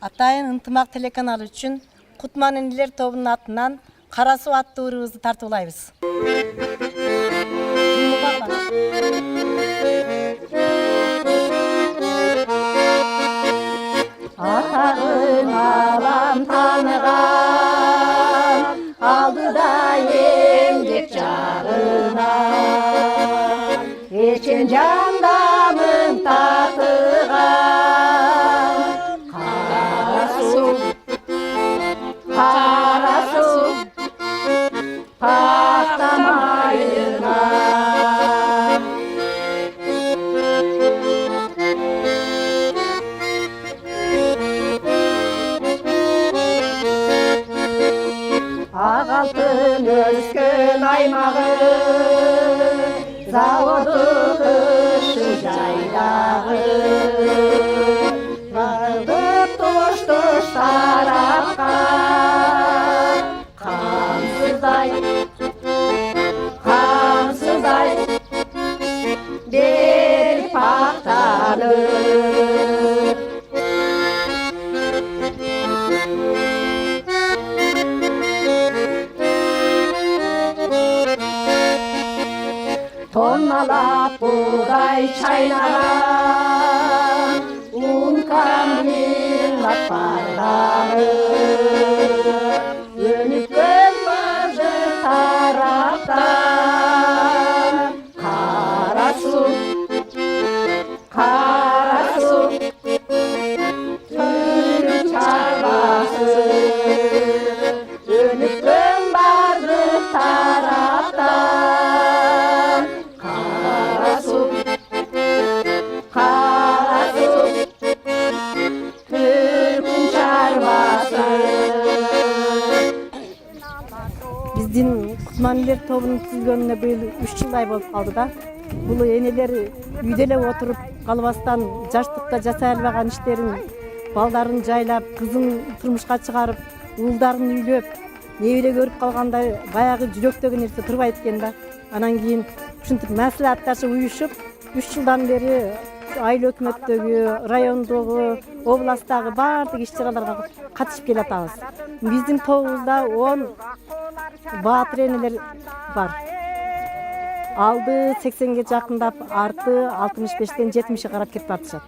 Атайын ынтымақ телеканалы үшін Кутман энелер тобунун атынан Кара суу аттуу ырыбызды тартуулайбыз. Атағын алам таныған, алдыда емдек жарына. Ечен жандамын татыған, қара су, пақтамайына. Ағалтын өскен аймағы, заводы кышын жайдағы. Бағып тұш-тұш тарапқан, қамсыздай, бер пақтанып. Тонналап будай чайнаған, un камилат бардары. Өнікпен барды тараптан, қара су, түрік чарбасы. Өнікпен барды тараптан, қара су, түркін чарбасы. Биздин Кутман энелер тобунун түзүлгөнүнө быйыл 3 жылдай болуп калды да. Бул энелер үйдө эле отуруп калбастан жаштыкта жасай албаган иштерин, балдарын жайлап, кызын турмушка чыгарып, уулдарын үйлөп, небере көрүп калгандай баягы жүрөктөгү нерсе турбай экен да. Анан кийин ушинтип маслихатташып уюшуп, 3 жылдан бери айыл өкмөттөгү, райондогу, областтагы баардык иш-чараларга катышып келатабыз. Биздин тобубузда 10 баатыр энелер бар. Алды 80ге жакындап, арты 65-тен 70-е карап кетип атышат.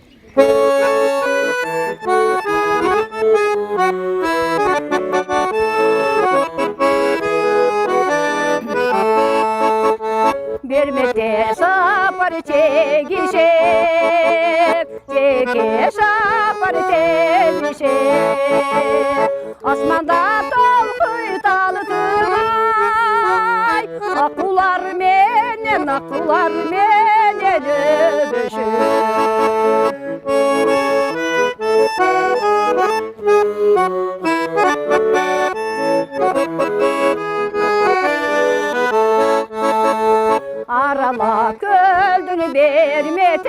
Бермекте сапар тегишеп, теге сапар телишеп. Асманда толқый талытырмай, аққулар менен өбөшөп. Arala kölдүн берметен,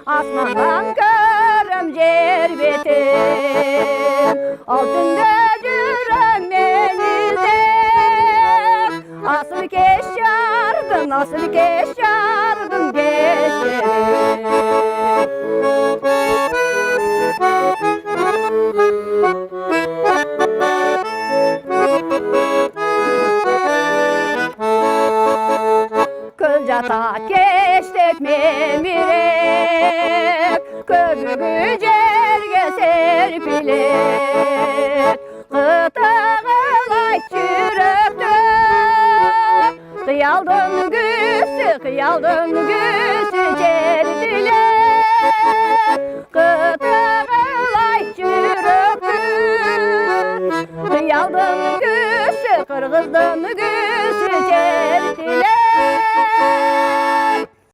асмандан көрөм жер бетен. Ал түндө жүрөм мен издеп, асыл кеш жардым Köl jata keştek memirep, köbügü jerge serpilip. Kıtığılay çüröktü, kıyaldın güsü jerdilep. Kıtığılay çüröktü, kıyaldın güsü, kırgızdın güsü jerdilep.